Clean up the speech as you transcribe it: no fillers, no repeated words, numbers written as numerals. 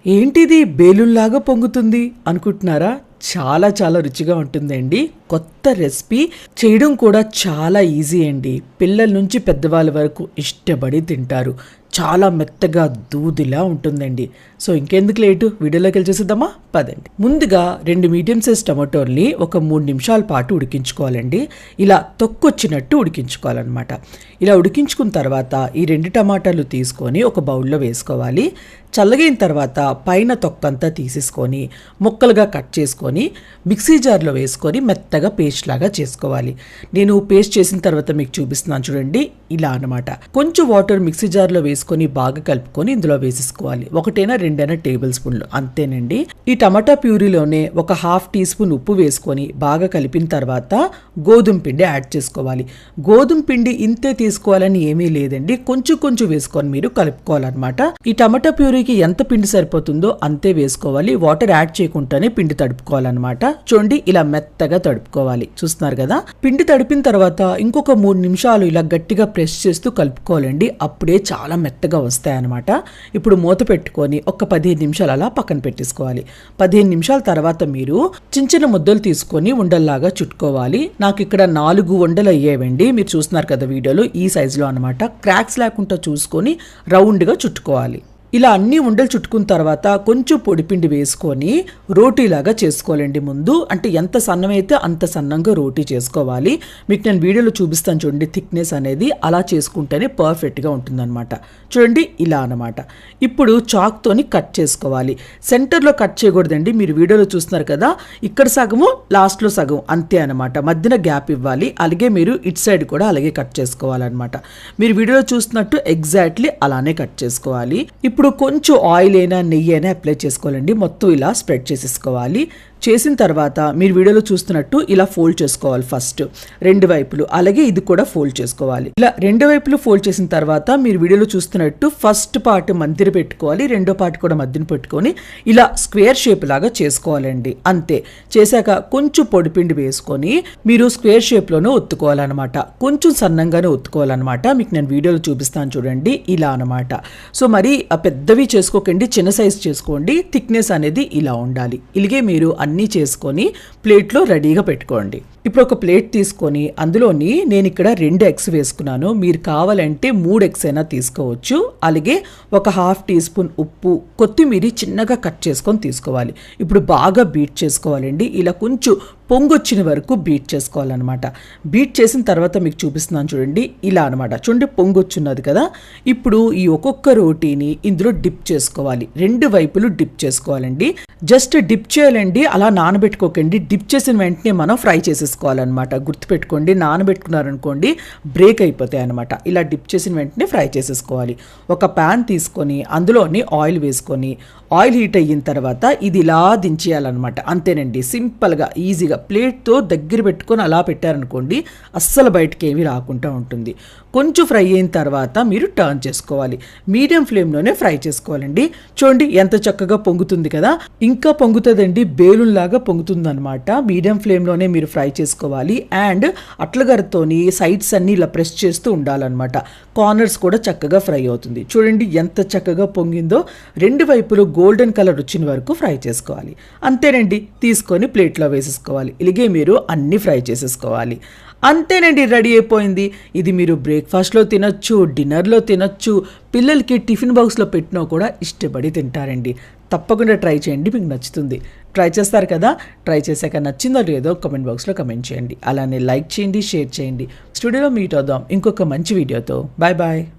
ఏంటిది బేలుల్లాగా పొంగుతుంది అనుకుంటున్నారా? చాలా చాలా రుచిగా ఉంటుందండి. కొత్త రెసిపీ చేయడం కూడా చాలా ఈజీ అండి. పిల్లల నుంచి పెద్దవాళ్ళ వరకు ఇష్టపడి తింటారు. చాలా మెత్తగా దూదిలా ఉంటుందండి. సో ఇంకెందుకు లేటు, వీడియోలోకి వెళ్ళేసేద్దామా? పదండి. ముందుగా 2 మీడియం సైజ్ టమాటోల్ని ఒక 3 నిమిషాల పాటు ఉడికించుకోవాలండి. ఇలా తొక్కొచ్చినట్టు ఉడికించుకోవాలన్నమాట. ఇలా ఉడికించుకున్న తర్వాత ఈ 2 టమాటాలు తీసుకొని ఒక బౌల్లో వేసుకోవాలి. చల్లగైన తర్వాత పైన తొక్కంతా తీసేసుకొని ముక్కలుగా కట్ చేసుకొని మిక్సీ జార్లో వేసుకొని మెత్తగా పేస్ట్ లాగా చేసుకోవాలి. నేను పేస్ట్ చేసిన తర్వాత మీకు చూపిస్తున్నాను చూడండి, ఇలా అనమాట. కొంచెం వాటర్ మిక్సీ జార్లో వేసుకొని బాగా కలుపుకొని ఇందులో వేసేసుకోవాలి. 1-2 టేబుల్ స్పూన్లు అంతేనండి. ఈ టమాటా ప్యూరీలోనే ఒక 1/2 టీ స్పూన్ ఉప్పు వేసుకొని బాగా కలిపిన తర్వాత గోధుమ పిండి యాడ్ చేసుకోవాలి. గోధుమ పిండి ఇంతే తీసుకోవాలని ఏమీ లేదండి, కొంచెం కొంచెం వేసుకొని మీరు కలుపుకోవాలన్నమాట. ఈ టమాటా ప్యూరీకి ఎంత పిండి సరిపోతుందో అంతే వేసుకోవాలి. వాటర్ యాడ్ చేయకుండానే పిండి తడుపుకోవాలన్నమాట. చూడండి, ఇలా మెత్తగా తడుపుకోవాలి. చూస్తున్నారు కదా, పిండి తడిపిన తర్వాత ఇంకొక 3 నిమిషాలు ఇలా గట్టిగా ప్రెస్ చేస్తూ కలుపుకోవాలండి. అప్పుడే చాలా మెత్తగా వస్తాయన్నమాట. ఇప్పుడు మూత పెట్టుకొని ఒక 15 నిమిషాలు అలా పక్కన పెట్టేసుకోవాలి. 15 నిమిషాల తర్వాత మీరు చిన్న ముద్దలు తీసుకొని ఉండల్లాగా చుట్టుకోవాలి. నాకు ఇక్కడ 4 ఉండలు అయ్యేవండి. మీరు చూస్తున్నారు కదా వీడియోలో, ఈ సైజులో అనమాట. క్రాక్స్ లేకుండా చూసుకొని రౌండ్గా చుట్టుకోవాలి. ఇలా అన్ని ఉండలు చుట్టుకున్న తర్వాత కొంచెం పొడిపిండి వేసుకొని రోటీలాగా చేసుకోవాలండి. ముందు అంటే ఎంత సన్నమైతే అంత సన్నంగా రోటీ చేసుకోవాలి. మీకు నేను వీడియోలో చూపిస్తాను చూడండి, థిక్నెస్ అనేది అలా చేసుకుంటేనే పర్ఫెక్ట్గా ఉంటుందన్నమాట. చూడండి, ఇలా అనమాట. ఇప్పుడు చాక్తోని కట్ చేసుకోవాలి. సెంటర్లో కట్ చేయకూడదండి. మీరు వీడియోలో చూస్తున్నారు కదా, ఇక్కడ సగము లాస్ట్లో సగం అంతే అనమాట. మధ్యన గ్యాప్ ఇవ్వాలి. అలాగే మీరు ఇటు సైడ్ కూడా అలాగే కట్ చేసుకోవాలన్నమాట. మీరు వీడియోలో చూస్తున్నట్టు ఎగ్జాక్ట్లీ అలానే కట్ చేసుకోవాలి. ఇప్పుడు కొంచెం ఆయిల్ అయినా నెయ్యి అయినా అప్లై చేసుకోవాలండి. మొత్తం ఇలా స్ప్రెడ్ చేసేసుకోవాలి. చేసిన తర్వాత మీరు వీడియోలో చూస్తున్నట్టు ఇలా ఫోల్డ్ చేసుకోవాలి. ఫస్ట్ 2 వైపులు, అలాగే ఇది కూడా ఫోల్డ్ చేసుకోవాలి. ఇలా 2 వైపులు ఫోల్డ్ చేసిన తర్వాత మీరు వీడియోలో చూస్తున్నట్టు ఫస్ట్ పార్ట్ మధ్యన పెట్టుకోవాలి, రెండో పార్ట్ కూడా మధ్యన పెట్టుకొని ఇలా స్క్వేర్ షేప్ లాగా చేసుకోవాలండి. అంతే. చేశాక కొంచెం పొడిపిండి వేసుకొని మీరు స్క్వేర్ షేప్లోనే ఒత్తుకోవాలన్నమాట. కొంచెం సన్నంగానే ఒత్తుకోవాలన్నమాట. మీకు నేను వీడియోలో చూపిస్తాను చూడండి, ఇలా అనమాట. సో మరి పెద్దవి చేసుకోకండి, చిన్న సైజ్ చేసుకోండి. థిక్నెస్ అనేది ఇలా ఉండాలి. ఇలాగే మీరు అన్నీ చేసుకొని ప్లేట్లో రెడీగా పెట్టుకోండి. ఇప్పుడు ఒక ప్లేట్ తీసుకొని అందులోని నేను ఇక్కడ 2 ఎగ్స్ వేసుకున్నాను. మీరు కావాలంటే 3 ఎగ్స్ అయినా తీసుకోవచ్చు. అలాగే ఒక 1/2 టీ స్పూన్ ఉప్పు, కొత్తిమీర చిన్నగా కట్ చేసుకొని తీసుకోవాలి. ఇప్పుడు బాగా బీట్ చేసుకోవాలండి. ఇలా కొంచెం పొంగొచ్చిన వరకు బీట్ చేసుకోవాలన్నమాట. బీట్ చేసిన తర్వాత మీకు చూపిస్తున్నాను చూడండి, ఇలా అనమాట. చూడండి, పొంగొచ్చున్నది కదా. ఇప్పుడు ఈ ఒక్కొక్క రోటీని ఇందులో డిప్ చేసుకోవాలి. 2 వైపులు డిప్ చేసుకోవాలండి. జస్ట్ డిప్ చేయాలండి, అలా నానబెట్టుకోకండి. డిప్ చేసిన వెంటనే మనం ఫ్రై చేసేసుకోవాలన్నమాట. గుర్తుపెట్టుకోండి, నానబెట్టుకున్నారనుకోండి బ్రేక్ అయిపోతాయి అనమాట. ఇలా డిప్ చేసిన వెంటనే ఫ్రై చేసేసుకోవాలి. ఒక ప్యాన్ తీసుకొని అందులోని ఆయిల్ వేసుకొని ఆయిల్ హీట్ అయిన తర్వాత ఇది ఇలా దించేయాలన్నమాట. అంతేనండి, సింపుల్గా ఈజీగా ప్లేట్తో దగ్గర పెట్టుకొని అలా పెట్టారనుకోండి అస్సలు బయటకి ఏమీ రాకుండా ఉంటుంది. కొంచెం ఫ్రై అయిన తర్వాత మీరు టర్న్ చేసుకోవాలి. మీడియం ఫ్లేమ్లోనే ఫ్రై చేసుకోవాలండి. చూడండి ఎంత చక్కగా పొంగుతుంది కదా, ఇంకా పొంగుతుందండి, బేలుల్లాగా పొంగుతుంది అనమాట. మీడియం ఫ్లేమ్లోనే మీరు ఫ్రై చేసుకోవాలి. అండ్ అట్లగరతోని సైడ్స్ అన్ని ఇలా ప్రెస్ చేస్తూ ఉండాలన్నమాట. కార్నర్స్ కూడా చక్కగా ఫ్రై అవుతుంది. చూడండి ఎంత చక్కగా పొంగిందో. 2 వైపులు గోల్డెన్ కలర్ వచ్చిన వరకు ఫ్రై చేసుకోవాలి. అంతేనండి, తీసుకొని ప్లేట్లో వేసేసుకోవాలి. ఇలాగే మీరు అన్ని ఫ్రై చేసేసుకోవాలి. అంతేనండి, రెడీ అయిపోయింది. ఇది మీరు బ్రేక్ఫాస్ట్లో తినొచ్చు, డిన్నర్లో తినొచ్చు, పిల్లలకి టిఫిన్ బాక్స్లో పెట్టినా కూడా ఇష్టపడి తింటారండి. తప్పకుండా ట్రై చేయండి, మీకు నచ్చుతుంది. ట్రై చేస్తారు కదా, ట్రై చేశాక నచ్చిందో లేదో కామెంట్ బాక్స్లో కామెంట్ చేయండి. అలానే లైక్ చేయండి, షేర్ చేయండి. స్టూడియోలో మీట్ అవుదాం ఇంకొక మంచి వీడియోతో. Bye bye.